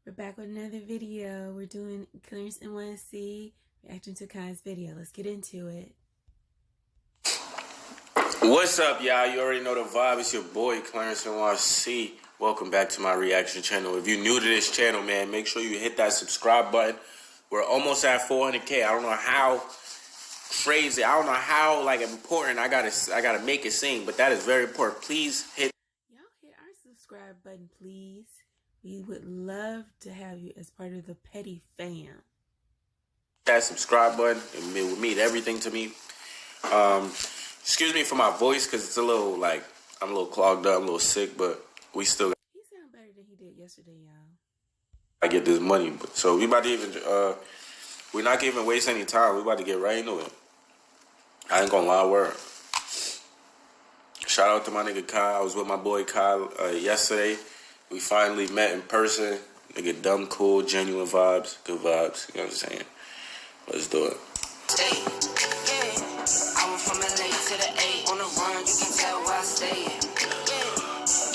We're back with another video. We're doing Clearance NYC, reacting to Kai's video. Let's get into it. What's up, y'all? You already know the vibe. It's your boy, Clarence NYC. Welcome back to my reaction channel. If you're new to this channel, man, make sure you hit that subscribe button. We're almost at 400K. I don't know how crazy. I don't know how important I gotta make it seem, but that is very important. Please hit. Y'all hit our subscribe button, please. We would love to have you as part of the Petty fam. That subscribe button. It will mean everything to me. Excuse me for my voice, because it's a little I'm a little clogged up, I'm a little sick, but we still. He sound better than he did yesterday, y'all. I get this money, so we about to we're not gonna even waste any time. We about to get right into it. I ain't gonna lie, word. Shout out to my nigga Kai. I was with my boy Kai yesterday. We finally met in person. Nigga, dumb, cool, genuine vibes, good vibes. You know what I'm saying? Let's do it. I went from LA to the A on the run. You can tell where I stay.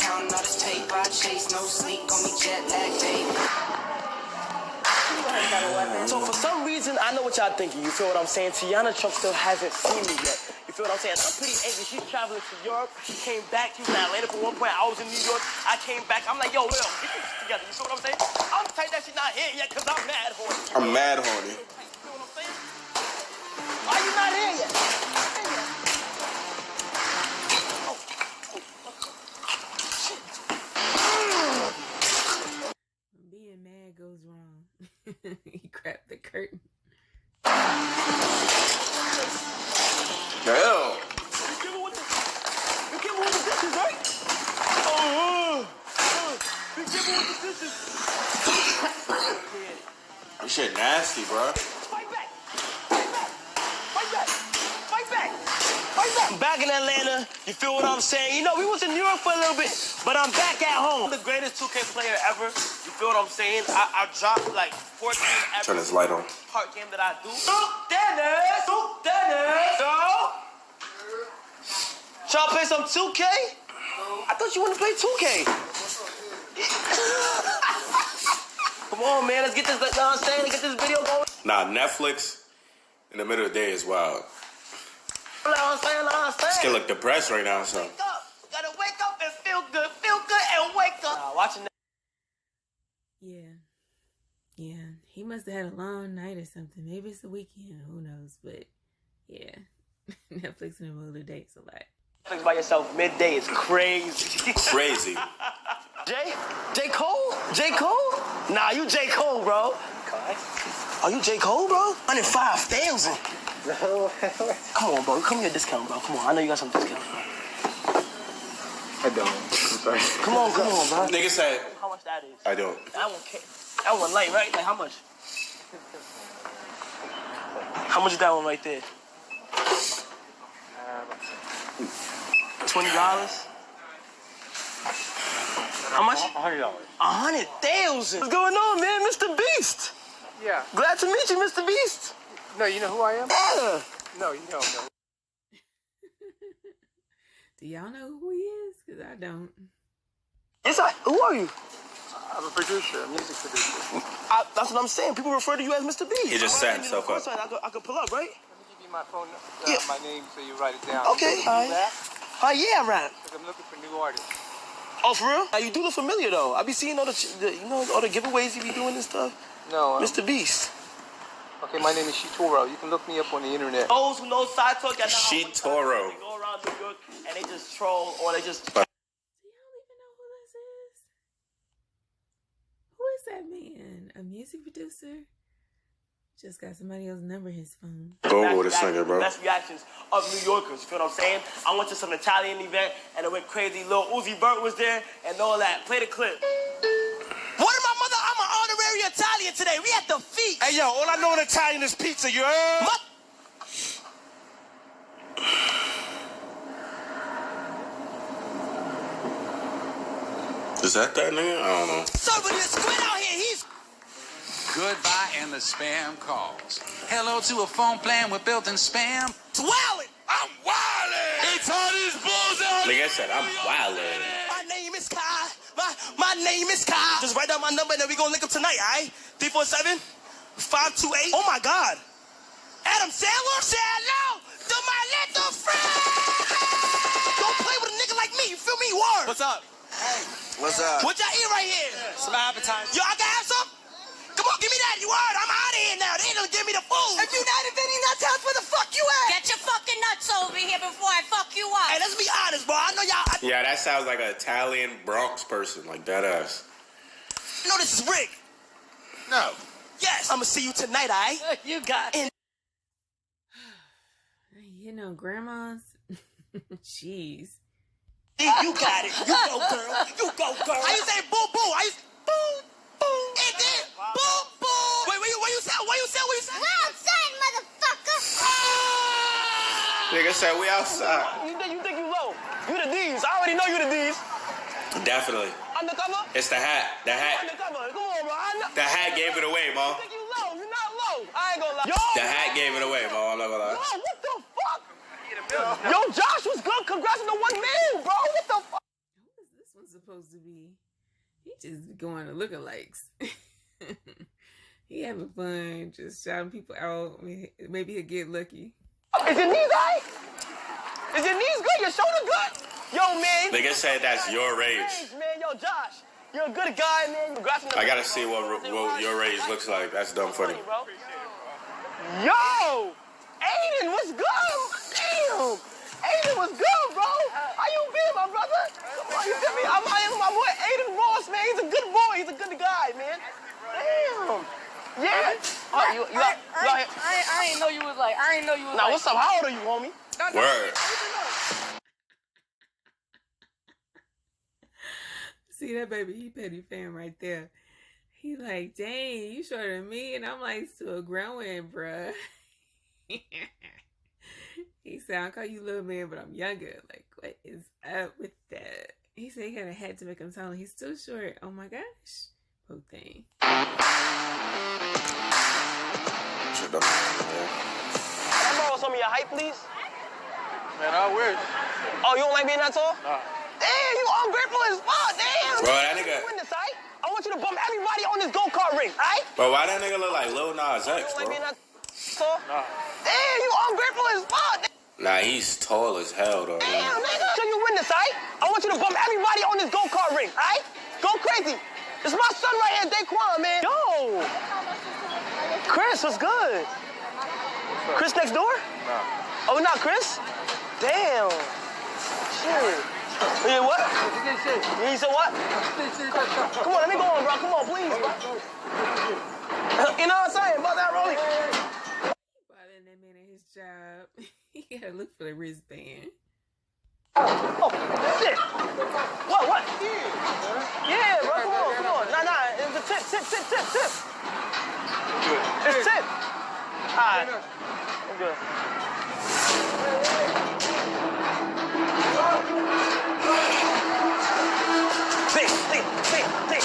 Counting all this paper, I chase no sleep on me, jet lag, baby. So for some reason, I know what y'all thinking. You feel what I'm saying? Tiana Trump still hasn't seen me yet. You feel what I'm saying? I'm pretty angry. She's traveling to Europe. She came back. She was in Atlanta for one point. I was in New York. I came back. I'm like, yo, Will, get this together. You feel what I'm saying? I'm tight that she's not here yet because I'm mad horny. I'm mad horny. You feel what I'm saying? Why you not here yet? Being mad goes wrong. He cracked the curtain. Hell. You came with the dishes, right? You came with the dishes. This shit nasty, bro. Fight back! Fight back! Fight back! Fight back! Fight back! I'm back in Atlanta. You feel what I'm saying? You know, we was in New York for a little bit, but I'm back at home. I'm the greatest 2K player ever. You feel what I'm saying? I dropped like 14 every Turn this light on. part game that I do. Dennis! Yo! Y'all play some 2K? I thought you wanted to play 2K. Come on, man. Let's get this, you know what I'm saying? Let's get this video going. Nah, Netflix in the middle of the day is wild. You know what I'm saying? Still look depressed right now, so. Wake up. Gotta wake up and feel good and wake up. Watching that. Yeah. He must have had a long night or something. Maybe it's the weekend. Who knows? But yeah, Netflix in the middle of the day is a lot. Netflix by yourself midday is crazy. Crazy. J. Cole? J. Cole? Nah, you J. Cole, bro. Are you J. Cole, bro? 105,000. Come on, bro. Come here, discount, bro. Come on. I know you got some discount, bro. I don't. I'm sorry. Come on, bro. Nigga said. How much that is? I don't. That one came. That one light, right? Like how much? How much is that one right there? $20? How much? $100. 100,000. What's going on, man? Mr. Beast. Yeah. Glad to meet you, Mr. Beast. No, you know who I am? Yeah. No, you don't know. Do y'all know who he is? Because I don't. Yes, who are you? I'm a producer, a music producer. That's what I'm saying. People refer to you as Mr. Beast. He just set himself up. I could pull up, right? Let me give you my phone number, Yeah. my name, so you write it down. Okay. All right. Oh, yeah, I'm right. Because I'm looking for new artists. Oh, for real? Now, you do look familiar, though. I be seeing all all the giveaways you be doing and stuff. No. Mr. Beast. Okay, my name is Shitoro. You can look me up on the internet. Those who know side talk, y'all know Shitoro. They go around New York and they just troll or they just. Do y'all even know who this is? Who is that man? A music producer? Just got somebody else's number in his phone. Go with this nigga, bro. Best reactions of New Yorkers. You feel what I'm saying? I went to some Italian event and it went crazy. Lil Uzi Vert was there and all that. Play the clip. What did my mother? I'm an honorary Italian today. We at the feet. Hey, yo, all I know in Italian is pizza, you heard? Is that nigga? I don't know. So when you squid out here, he's Goodbye and the spam calls. Hello to a phone plan with built-in spam. wildin'. I'm wildin'! It's all these bulls out Like I said, I'm wildin'. My name is Kai. My My name is Kyle. Just write down my number and then we gonna link up tonight, all right? 347-528. Oh my God. Adam Sandler? Say hello to my little friend. Don't play with a nigga like me, you feel me? Word. What's up? Hey. What's up? What y'all eat right here? Some appetizers. Yo, I can have some? Come on, give me that. You heard? I'm out of here now. They don't give me the food. If you're not inventing nuts house, where the fuck you at? Get your fucking nuts over here before I fuck you up. Hey, let's be honest, bro. I know y'all. Yeah, that sounds like an Italian Bronx person, like that ass. You know this is Rick. No. Yes. I'm gonna see you tonight, all right? You got it. You know, grandmas. Jeez. You got it. You go, girl. You go, girl. How you say boo boo? How you boo boo? It did boo boo. Wait, what you say? What you say? We're outside, motherfucker. Nigga said we outside. You think you low? You the D's. I already know you the D's. Definitely. Undercover? It's the hat. The hat. Undercover. Come on, bro. I know. The hat gave it away, Mo. You think you low? You're not low. I ain't gonna lie. Yo. The hat gave it away, Mo. I'm not gonna lie. Yo, what the fuck? Yo, Josh was good. Congrats on the 1 million, bro. What the fuck? Who is this one supposed to be? He just going to lookalikes. He having fun, just shouting people out. Maybe he'll get lucky. Is your knees alright? Is your knees good? Your shoulder good? Yo, man. Nigga said that's your rage. Man, yo, Josh. You're a good guy, man. Congrats on the I gotta see what your rage looks like. That's dumb funny. Yo! Aiden, what's good? Damn! Aiden, what's good, bro? How you been, my brother? Come on, you feel me? I'm my boy Aiden Ross, man. He's a good boy. He's a good guy, man. Damn. Yeah. Oh, you out here? I ain't know you was like. Now, what's up? How old are you, homie? Word. See that baby? He petty fan right there. He like, dang, you shorter than me, and I'm like, still growing, bruh. He said, I'll call you little man, but I'm younger. Like, what is up with that? He said he got a hat to make him taller. He's still short. Oh my gosh. Poor thing. Shut up, man. Can I borrow some of your height, please? Man, I wish. Oh, you don't like being that tall? Nah. Damn, you ungrateful as fuck. Damn. Bro, that nigga. You win this, right? I want you to bump everybody on this go-kart ring, all right? Bro, why that nigga look like Lil Nas X, You don't like bro? being that tall? Nah. Damn, you ungrateful as fuck. Nah, he's tall as hell, though. Damn, Man. nigga. So you win this, all right? I want you to bump everybody on this go-kart ring, all right? Go crazy. It's my son right here, Daquan, man. Yo. Chris, what's good? Chris next door? Nah. Oh, not Chris? Damn. Shit. Yeah, what? You said what? Come on, let me go on, bro. Come on, please, bro. You know what I'm saying about that, Rolly? Bothering that man at his job. He gotta look for the wristband. Oh, shit. What? Yeah, bro, come on. Nah. It's a tip. It's tip. All right. I'm good. Think.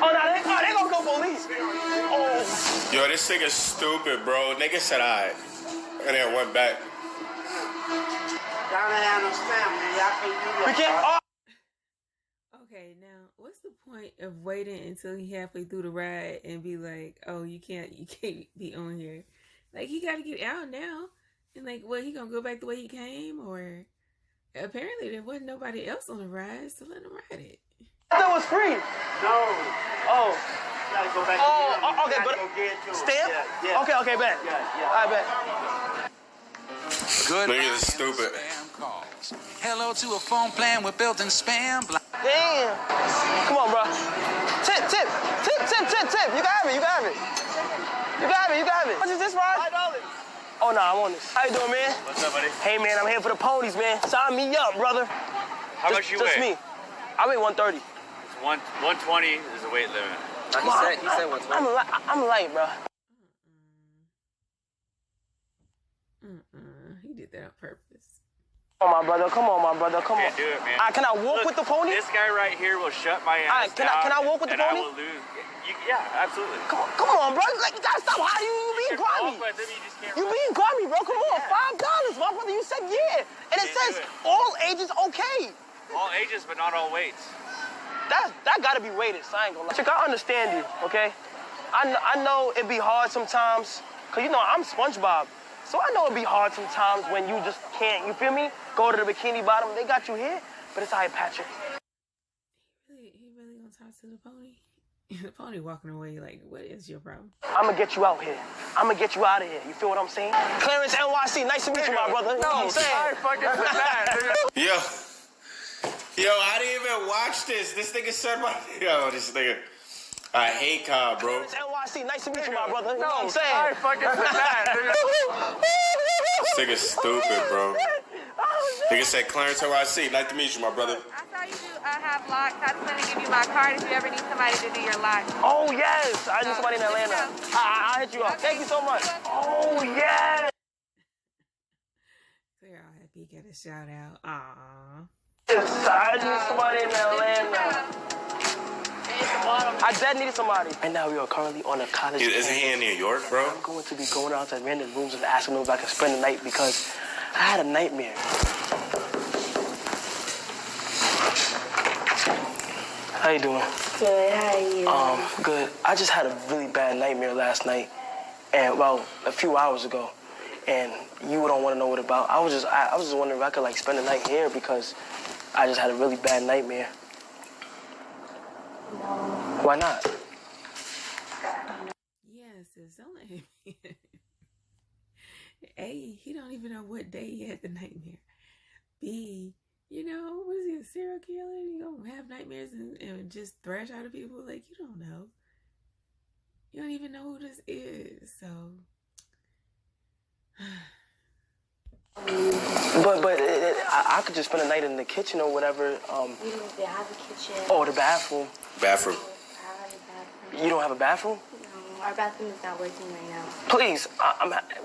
Oh, no, they gonna go police. Oh. Yo, this nigga's stupid, bro. Nigga said I. And then went back. We can't. Okay, now what's the point of waiting until he halfway through the ride and be like, "Oh, you can't be on here." Like he got to get out now, and like, what, he gonna go back the way he came, or apparently there wasn't nobody else on the ride, so let him ride it. That was free. No. Oh. Gotta go back Okay, but stamp? Yeah. Okay, bet. Yeah. I bet. Good Niggas is stupid. spam calls. Hello to a phone plan with built-in spam. Damn. Come on, bro. Tip. You can have it. How much is this, Rod? $5. Oh, no, I want this. How you doing, man? What's up, buddy? Hey, man, I'm here for the ponies, man. Sign me up, brother. How much you Just weigh? me. I weigh 130. It's 120 is the weight limit. He said what's I'm light, bro. He did that on purpose. Come on, my brother. Come on. Can't do it, man. Can I walk with the pony? This guy right here will shut my ass Can I walk with the and pony? I will lose. Yeah, absolutely. Come on, bro. Like, you gotta stop. How you being grimy? You being grimy, bro. Come on, $5, my brother. You said yeah. And it Can't says do it. all ages okay. All ages, but not all weights. That gotta be weighted, so I ain't gonna lie. Chick, I understand you, okay? I know it be hard sometimes, cause you know, I'm SpongeBob. So I know it be hard sometimes when you just can't, you feel me? Go to the bikini bottom, they got you here, but it's all right, Patrick. He really gonna talk to the pony? The pony walking away like, what is your problem? I'm gonna get you out here. I'm gonna get you out of here. You feel what I'm saying? Clarence NYC, nice to meet you, my brother. You know what I'm saying? I fucking said that. Yo, I didn't even watch this. This nigga said my... Yo, this nigga... I hate Cobb, bro. Clarence NYC, nice to meet you, my brother. You know what I'm saying? I fucking said that. This nigga's stupid, bro. Nigga said Clarence NYC, nice to meet you, my brother. I saw you have locks. I just want to give you my card if you ever need somebody to do your locks. Oh, yes. I need somebody in Atlanta. I'll hit you up. Thank you so much. Oh, yes. Clear all happy, get a shout out. Aww. I need somebody in Atlanta. I dead needed somebody. Right now, we are currently on a college. Isn't he in New York, bro? I'm going to be going out to random rooms and asking them if I can spend the night because I had a nightmare. How you doing? Good, how are you? Good. I just had a really bad nightmare last night, and well, a few hours ago, and you don't want to know what about. I was just wondering if I could like spend the night here because I just had a really bad nightmare. No. Why not? Yes, don't let him in. A, he don't even know what day he had the nightmare. B, you know, what is he, a serial killer? You gonna have nightmares and just thrash out of people? Like, you don't know. You don't even know who this is, so. But I could just spend the night in the kitchen or whatever. We don't even have a kitchen. Oh, the bathroom. Bathroom. I have a bathroom. You don't have a bathroom? No, our bathroom is not working right now. Please,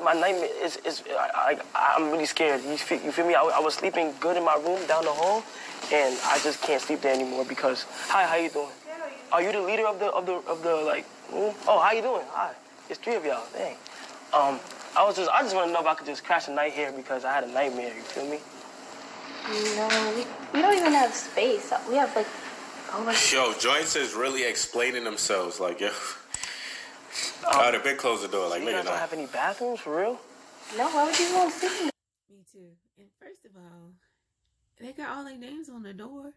my nightmare is I'm really scared. You feel me? I was sleeping good in my room down the hall, and I just can't sleep there anymore because. Hi, how you doing? Are you the leader of the like room? Oh, how you doing? Hi, it's three of y'all. Dang. I just want to know if I could just crash a night here because I had a nightmare. You feel me? No, we don't even have space. We have like. Yo, joints is really explaining themselves. Like, yo. Oh, the big close the door. Like, you nigga, guys don't have any bathrooms for real? No, why would you want to sleep in? Me too. And first of all, they got all their names on the door.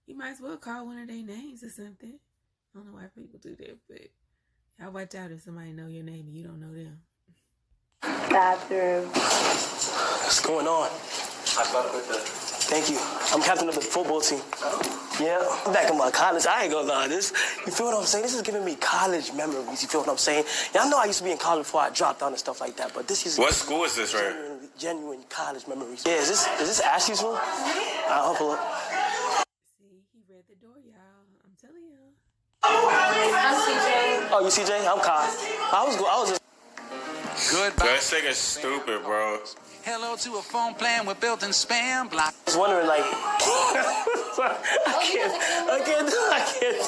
You might as well call one of their names or something. I don't know why people do that, but y'all watch out if somebody know your name and you don't know them. Bathroom. What's going on? I fuck with the... Thank you. I'm captain of the football team. Yeah, I'm back in my college. I ain't gonna lie. You feel what I'm saying? This is giving me college memories. You feel what I'm saying? Yeah, I know I used to be in college before I dropped out and stuff like that, but this is... What school is this, right? Genuine college memories. Yeah, is this Ashley's room? I'll pull up. See, he read the door, y'all. I'm telling y'all. I'm CJ. Oh, you CJ? I'm Kai. I was just... Goodbye. This nigga's stupid, bro. Hello to a phone plan with built-in spam block. I was wondering, like... I can't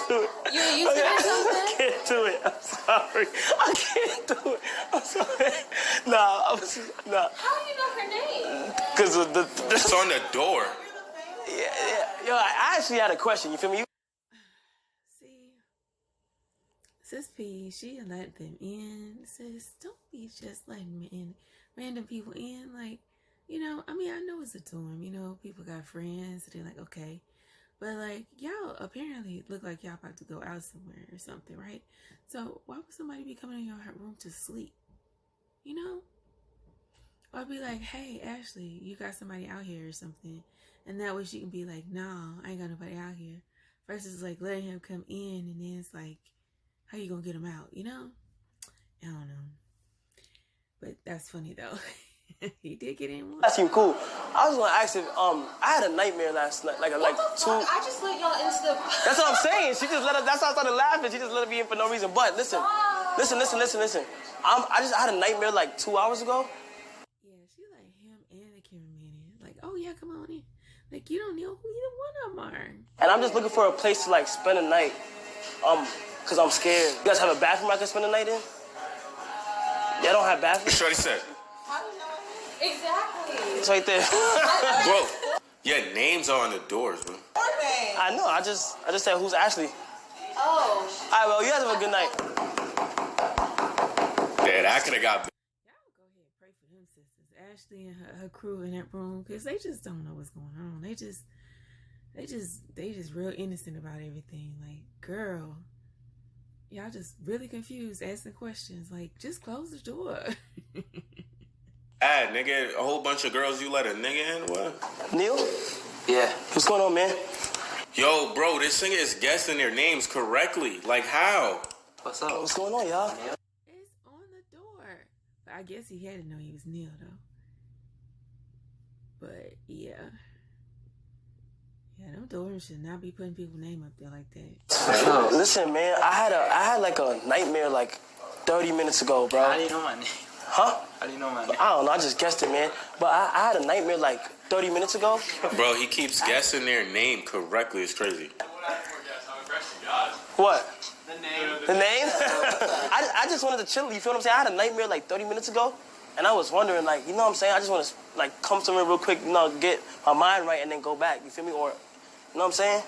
do it. You said something? I can't do it. I'm sorry. I can't do it. I'm sorry. Nah. How do you know her name? Because of the... It's on the door. Yeah. Yo, I actually had a question. You feel me? See, Sis P, she let them in. Sis, don't be just letting in random people in. Like, you know, I mean, I know it's a dorm. You know, people got friends. They're like, okay. But, like, y'all apparently look like y'all about to go out somewhere or something, right? So why would somebody be coming in your room to sleep? You know? Or be like, hey, Ashley, you got somebody out here or something. And that way she can be like, no, I ain't got nobody out here. Versus, like, letting him come in and then it's like, how you gonna get him out, you know? I don't know. But that's funny, though. He did get in one. That seemed cool. I was gonna ask if I had a nightmare last night, like two. I just let y'all into the. That's what I'm saying. She just let us. That's how I started laughing. She just let me in for no reason. But listen. I had a nightmare like 2 hours ago. Yeah, she let him and the cameraman in. Like, oh yeah, come on in. Like, you don't know who either one of them are. And I'm just looking for a place to like spend a night. Cause I'm scared. You guys have a bathroom I can spend the night in? Y'all don't have bathrooms? Shorty said. Exactly. It's right there. Bro, yeah, names are on the doors, bro. doing? I know. I just said, who's Ashley? Oh. All right, well, you guys have a good night. Yeah, that could have got. Y'all go ahead and pray for them sisters, Ashley and her crew in that room, because they just don't know what's going on. They just real innocent about everything. Like, girl, y'all just really confused, asking questions. Like, just close the door. Nigga, a whole bunch of girls you let a nigga in? What? Neil? Yeah. What's going on, man? Yo, bro, this singer is guessing their names correctly. Like, how? What's up? What's going on, y'all? It's on the door. But I guess he had to know he was Neil, though. But, yeah. Yeah, them doors should not be putting people's name up there like that. Listen, man, I had like a nightmare like 30 minutes ago, bro. How do you know my name? Huh? How do you know my name? I don't know, I just guessed it, man. But I had a nightmare like 30 minutes ago. Bro, he keeps guessing their name correctly. It's crazy. What? The name. The name? I just wanted to chill, you feel what I'm saying? I had a nightmare like 30 minutes ago, and I was wondering, like, you know what I'm saying? I just want to, like, come somewhere real quick, you know, get my mind right and then go back, you feel me? Or, you know what I'm saying?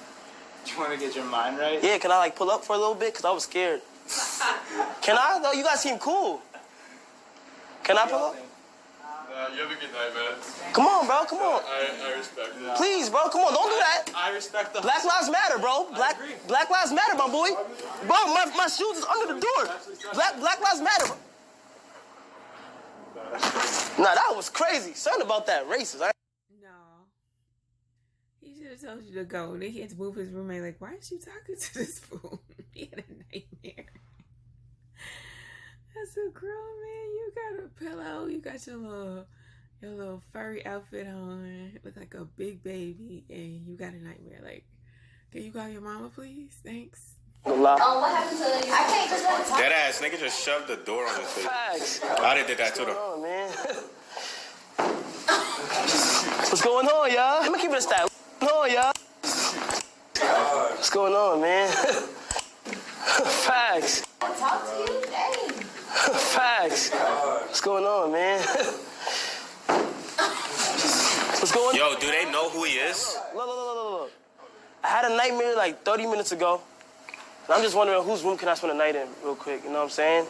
You want to get your mind right? Yeah, can I, like, pull up for a little bit? Because I was scared. Can I, though? You guys seem cool. Can I pull up? You have a good night, man. Come on, bro, come on. I respect that. Please, bro, come on, don't do that. I respect the. Black Lives Matter, bro. Black Lives Matter, my boy. Bro, my shoes is under the door. Black Lives Matter, bro. Nah, that was crazy. Something about that racist. No. He should have told you to go. And then he had to move his roommate. Like, why aren't you talking to this fool? He had a nightmare. I said, girl, man, you got a pillow. You got your little furry outfit on. Look like a big baby. And you got a nightmare. Like, can you call your mama, please? Thanks. What happened to I can't just want to talk. That ass nigga just shoved the door on his face. Facts. I done did that to them. Oh, man. What's going on, y'all? Let me keep it a style. What's going on, y'all? What's going on, man? Facts. Talk to you? Dang. Facts. What's going on, man? What's going on? Yo, do they know who he is? Look. I had a nightmare like 30 minutes ago. And I'm just wondering whose room can I spend the night in real quick, you know what I'm saying?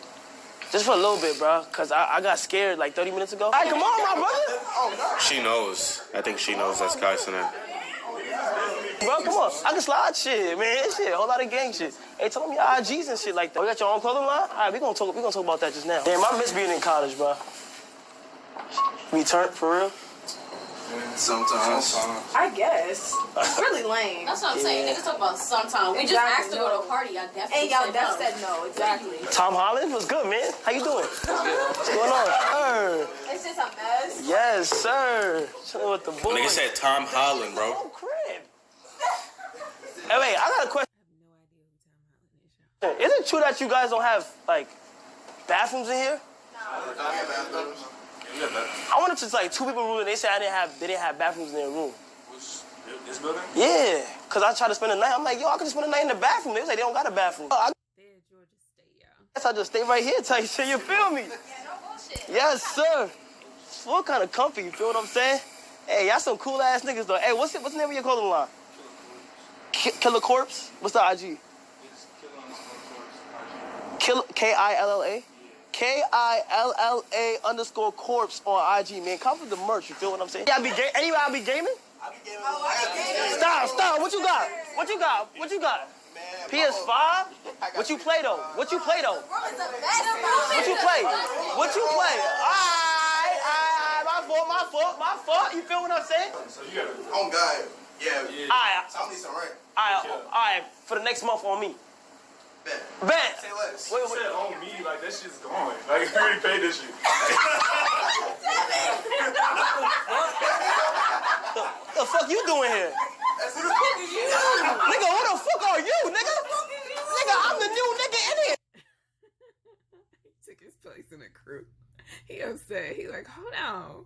Just for a little bit, bro, because I got scared like 30 minutes ago. All right, come on, my brother. She knows. I think she knows that's Kai Cenat. Bro, come on. I can slide shit, man. Shit, a whole lot of gang shit. Hey, tell me your IGs and shit like that. You got your own clothing line? All right, we gonna talk about that just now. Damn, I miss being in college, bro. We turned for real? Sometimes. I guess. It's really lame. That's what I'm saying. Niggas talk about sometimes. We just asked to go to a party. I definitely And y'all said said no, exactly. Tom Holland, what's good, man? How you doing? What's going on? Sir. It's just a mess. Yes, sir. Chilling with the boys. Nigga said Tom Holland, bro. Oh, crib. Hey, wait, I got a question. I have no idea who Tom Holland is, y'all. Is it true that you guys don't have, like, bathrooms in here? I went up to like 2 people's room and they said they didn't have bathrooms in their room. This building? Yeah, because I tried to spend the night. I'm like, yo, I could just spend the night in the bathroom. They was like, they don't got a bathroom. I They're at Georgia State, y'all. guess I just stay right here till you shit, you feel me? Yeah, no bullshit. Yes, sir. Full kind of comfy, you feel what I'm saying? Hey, y'all some cool ass niggas though. Hey, what's the name of your clothing line? Killer Corpse? What's the IG? Killa? KILLA_corpse on IG, man. Come for the merch, you feel what I'm saying? Yeah, anybody be gaming? Oh, I get it. Stop. What you got? PS5? What you play though? Room is the best room. What you play? My fault. You feel what I'm saying? On God. Yeah. Alright. I'll need some rent. Alright. For the next month on me. Bet. Say less. Wait. On me, like that shit's going. Like you already paid this shit. The fuck you doing here? Who the fuck is you? Nigga, who the fuck are you, nigga? Nigga, I'm the new nigga in here. He took his place in the crew. He upset. He like, hold on.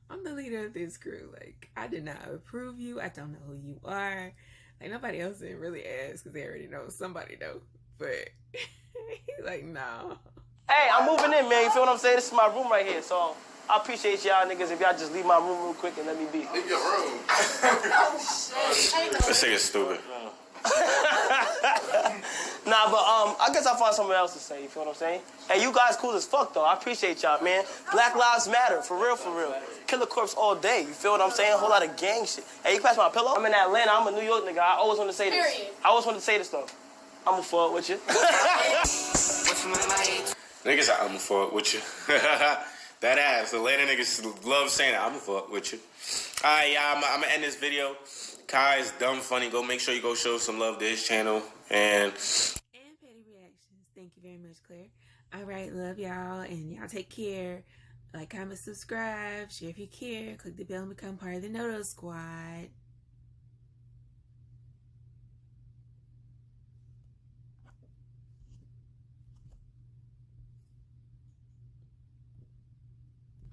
I'm the leader of this crew. Like, I did not approve you. I don't know who you are. Like, nobody else didn't really ask because they already know. Somebody know. But he's like, no. Hey, I'm moving in, man. You feel what I'm saying? This is my room right here, so I appreciate y'all niggas if y'all just leave my room real quick and let me be. Leave your room. This nigga's stupid. Nah, but I guess I'll find something else to say, you feel what I'm saying? Hey, you guys cool as fuck, though. I appreciate y'all, man. Black Lives Matter, for real, for real. Killer Corpse all day, you feel what I'm saying? A whole lot of gang shit. Hey, you pass my pillow? I'm in Atlanta, I'm a New York nigga. I always want to say this. Period. I always want to say this, though. I'ma fuck with you. Niggas say, I'ma fuck with you. That ass. Atlanta niggas love saying that. I'ma fuck with you. Alright, y'all, I'm gonna end this video. Kai is dumb funny. Go make sure you go show some love to his channel. And petty reactions. Thank you very much, Claire. Alright, love y'all, and y'all take care. Like, comment, subscribe, share if you care. Click the bell and become part of the Noto Squad.